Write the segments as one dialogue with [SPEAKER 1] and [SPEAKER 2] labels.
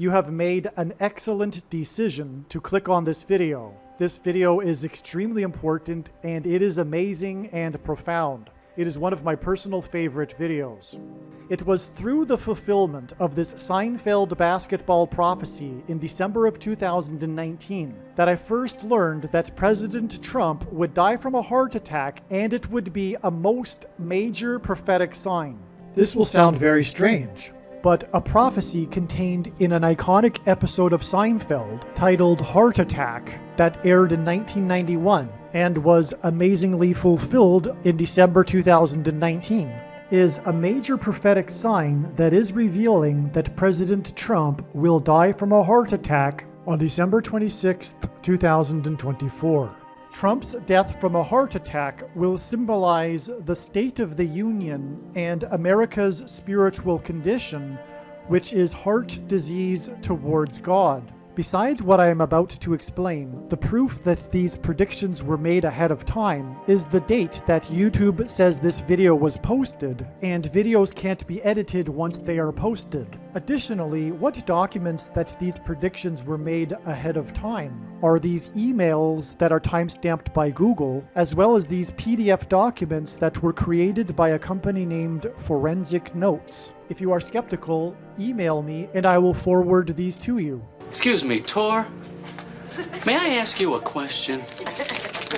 [SPEAKER 1] You have made an excellent decision to click on this video. This video is extremely important and it is amazing and profound. It is one of my personal favorite videos. It was through the fulfillment of this Seinfeld basketball prophecy in December of 2019 that I first learned that President Trump would die from a heart attack, and it would be a most major prophetic sign. This will sound very strange, but a prophecy contained in an iconic episode of Seinfeld titled Heart Attack that aired in 1991 and was amazingly fulfilled in December 2019 is a major prophetic sign that is revealing that President Trump will die from a heart attack on December 26, 2024. Trump's death from a heart attack will symbolize the State of the Union and America's spiritual condition, which is heart disease towards God. Besides what I am about to explain, the proof that these predictions were made ahead of time is the date that YouTube says this video was posted, and videos can't be edited once they are posted. Additionally, what documents that these predictions were made ahead of time are these emails that are timestamped by Google, as well as these PDF documents that were created by a company named Forensic Notes. If you are skeptical, email me and I will forward these to you.
[SPEAKER 2] Excuse me, Tor. May I ask you a question?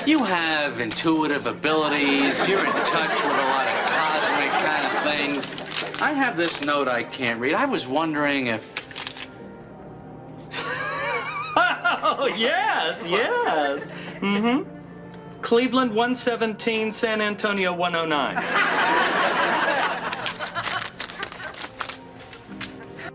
[SPEAKER 2] You have intuitive abilities. You're in touch with a lot of cosmic kind of things. I have this note I can't read. I was wondering if...
[SPEAKER 3] Oh, yes. Mm-hmm. Cleveland 117, San Antonio 109.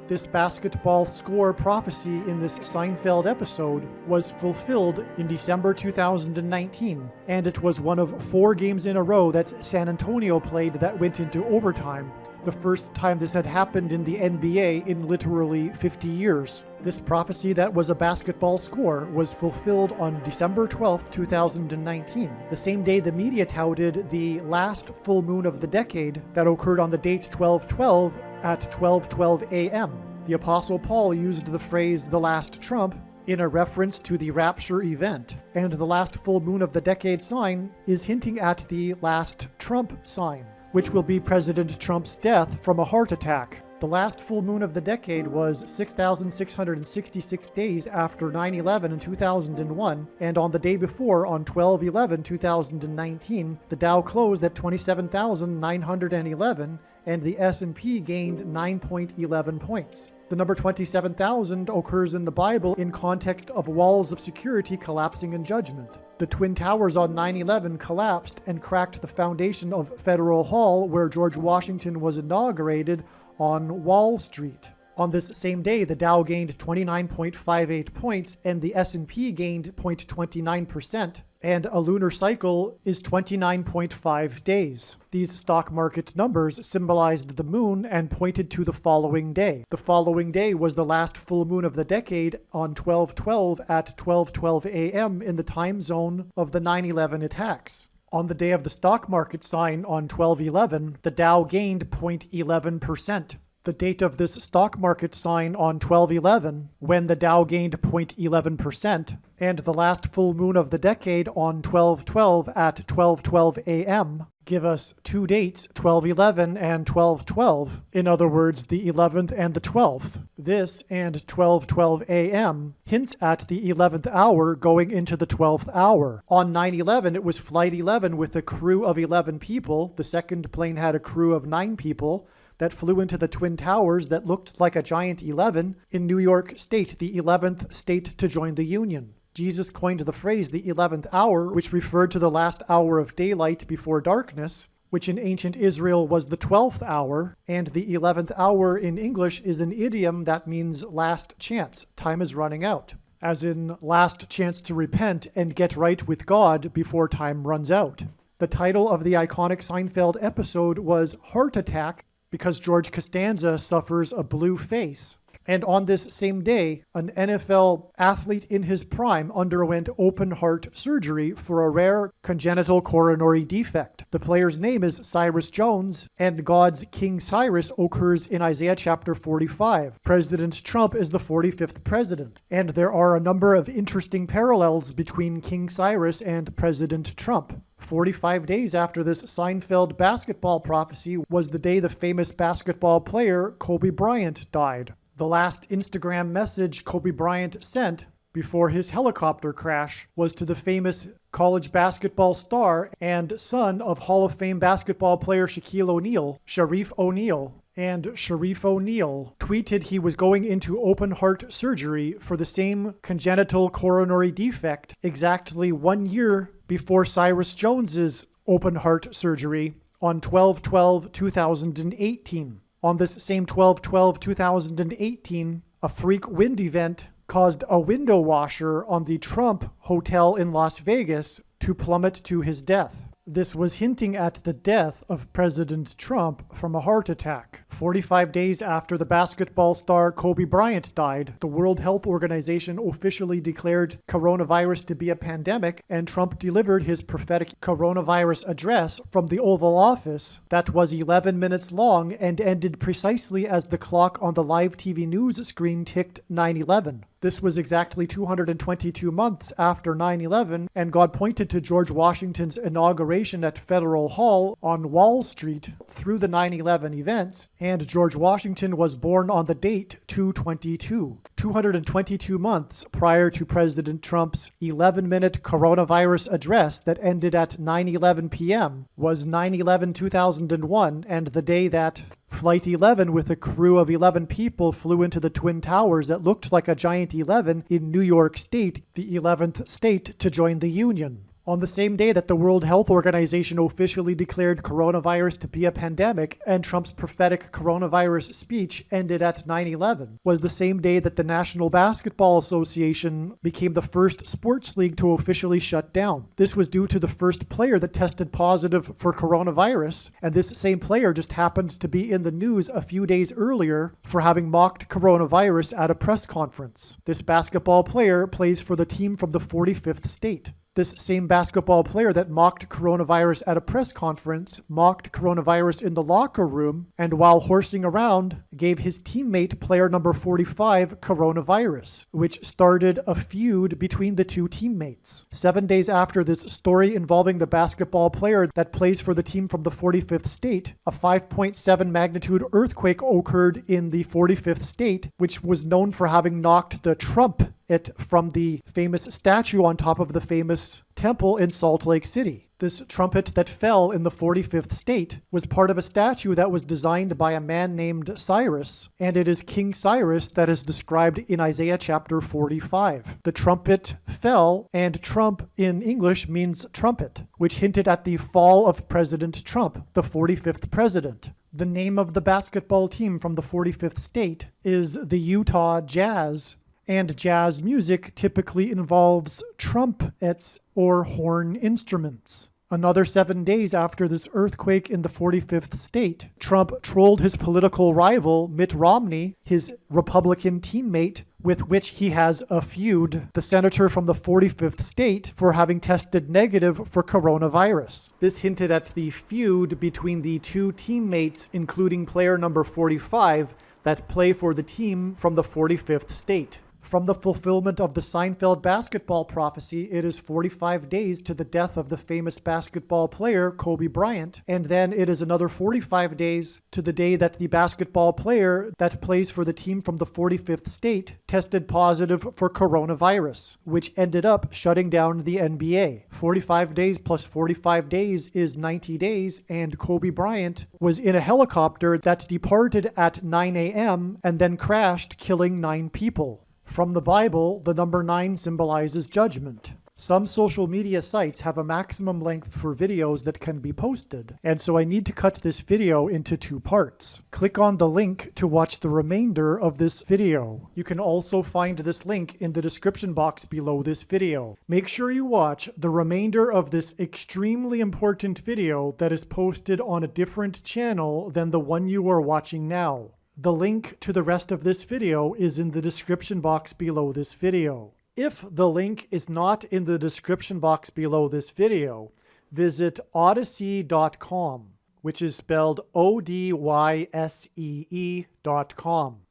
[SPEAKER 1] This basketball score prophecy in this Seinfeld episode was fulfilled in December 2019, and it was one of 4 games in a row that San Antonio played that went into overtime, the first time this had happened in the NBA in literally 50 years. This prophecy that was a basketball score was fulfilled on December 12, 2019, the same day the media touted the last full moon of the decade that occurred on the date 12/12 at 12:12 a.m. The Apostle Paul used the phrase "the last trump" in a reference to the rapture event, and the last full moon of the decade sign is hinting at the last Trump sign, which will be President Trump's death from a heart attack. The last full moon of the decade was 6,666 days after 9/11 in 2001, and on the day before, on 12/11/2019, the Dow closed at 27,911, and the S&P gained 9.11 points. The number 27,000 occurs in the Bible in context of walls of security collapsing in judgment. The Twin Towers on 9/11 collapsed and cracked the foundation of Federal Hall, where George Washington was inaugurated, on Wall Street. On this same day, the Dow gained 29.58 points and the S&P gained 0.29%, and a lunar cycle is 29.5 days. These stock market numbers symbolized the moon and pointed to the following day. The following day was the last full moon of the decade on 12/12 at 12:12 a.m. in the time zone of the 9/11 attacks. On the day of the stock market sign on 12/11, the Dow gained 0.11%. The date of this stock market sign on 12/11, when the Dow gained 0.11%, and the last full moon of the decade on 12/12 at 12:12 a.m. give us 2 dates, 12/11 and 12/12. In other words, the 11th and the 12th. This and 12:12 a.m. hints at the 11th hour going into the 12th hour. On 9/11, it was Flight 11 with a crew of 11 people. The second plane had a crew of 9 people that flew into the Twin Towers that looked like a giant 11 in New York State, the 11th state to join the Union. Jesus coined the phrase the 11th hour, which referred to the last hour of daylight before darkness, which in ancient Israel was the 12th hour, and the 11th hour in English is an idiom that means last chance, time is running out, as in last chance to repent and get right with God before time runs out. The title of the iconic Seinfeld episode was Heart Attack, because George Costanza suffers a blue face. And on this same day, an NFL athlete in his prime underwent open heart surgery for a rare congenital coronary defect. The player's name is Cyrus Jones, and God's King Cyrus occurs in Isaiah chapter 45. President Trump is the 45th president, and there are a number of interesting parallels between King Cyrus and President Trump. 45 days after this Seinfeld basketball prophecy was the day the famous basketball player Kobe Bryant died. The last Instagram message Kobe Bryant sent before his helicopter crash was to the famous college basketball star and son of Hall of Fame basketball player Shaquille O'Neal, Sharif O'Neal. And Sharif O'Neal tweeted he was going into open heart surgery for the same congenital coronary defect exactly 1 year before Cyrus Jones's open heart surgery on 12/12/2018. On this same 12/12/2018, a freak wind event caused a window washer on the Trump Hotel in Las Vegas to plummet to his death. This was hinting at the death of President Trump from a heart attack. 45 days after the basketball star Kobe Bryant died, the World Health Organization officially declared coronavirus to be a pandemic, and Trump delivered his prophetic coronavirus address from the Oval Office that was 11 minutes long and ended precisely as the clock on the live TV news screen ticked 9/11. This was exactly 222 months after 9/11, and God pointed to George Washington's inauguration at Federal Hall on Wall Street through the 9/11 events, and George Washington was born on the date 2/22. 222 months prior to President Trump's 11-minute coronavirus address that ended at 9:11 p.m. was 9/11/2001, and the day that Flight 11 with a crew of 11 people flew into the Twin Towers that looked like a giant 11 in New York State, the 11th state to join the Union. On the same day that the World Health Organization officially declared coronavirus to be a pandemic and Trump's prophetic coronavirus speech ended at 9/11, was the same day that the National Basketball Association became the first sports league to officially shut down. This was due to the first player that tested positive for coronavirus, and this same player just happened to be in the news a few days earlier for having mocked coronavirus at a press conference. This basketball player plays for the team from the 45th state. This same basketball player that mocked coronavirus at a press conference mocked coronavirus in the locker room, and while horsing around, gave his teammate, player number 45, coronavirus, which started a feud between the two teammates. 7 days after this story involving the basketball player that plays for the team from the 45th state, a 5.7 magnitude earthquake occurred in the 45th state, which was known for having knocked the Trump from the famous statue on top of the famous temple in Salt Lake City. This trumpet that fell in the 45th state was part of a statue that was designed by a man named Cyrus, and it is King Cyrus that is described in Isaiah chapter 45. The trumpet fell, and Trump in English means trumpet, which hinted at the fall of President Trump, the 45th president. The name of the basketball team from the 45th state is the Utah Jazz, and jazz music typically involves trumpets or horn instruments. Another 7 days after this earthquake in the 45th state, Trump trolled his political rival, Mitt Romney, his Republican teammate, with which he has a feud, the senator from the 45th state, for having tested negative for coronavirus. This hinted at the feud between the two teammates, including player number 45, that play for the team from the 45th state. From the fulfillment of the Seinfeld basketball prophecy, it is 45 days to the death of the famous basketball player Kobe Bryant, and then it is another 45 days to the day that the basketball player that plays for the team from the 45th state tested positive for coronavirus, which ended up shutting down the NBA. 45 days plus 45 days is 90 days, and Kobe Bryant was in a helicopter that departed at 9 a.m. and then crashed, killing 9 people. From the Bible, the number 9 symbolizes judgment. Some social media sites have a maximum length for videos that can be posted, and so I need to cut this video into 2 parts. Click on the link to watch the remainder of this video. You can also find this link in the description box below this video. Make sure you watch the remainder of this extremely important video that is posted on a different channel than the one you are watching now. The link to the rest of this video is in the description box below this video. If the link is not in the description box below this video, visit odyssey.com, which is spelled ODYSEE.com.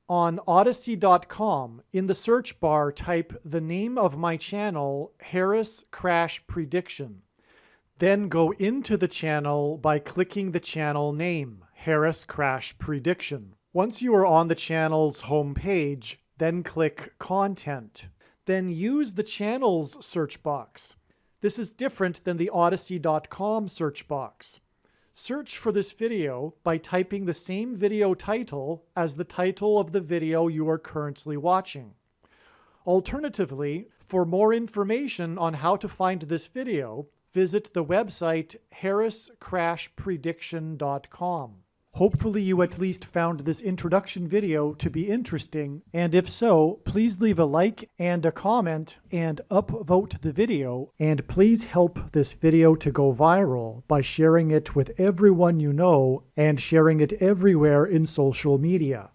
[SPEAKER 1] On odyssey.com, in the search bar, type the name of my channel, Harris Crash Prediction. Then go into the channel by clicking the channel name, Harris Crash Prediction. Once you are on the channel's homepage, then click Content. Then use the channel's search box. This is different than the odyssey.com search box. Search for this video by typing the same video title as the title of the video you are currently watching. Alternatively, for more information on how to find this video, visit the website harriscrashprediction.com. Hopefully you at least found this introduction video to be interesting, and if so, please leave a like and a comment and upvote the video, and please help this video to go viral by sharing it with everyone you know and sharing it everywhere in social media.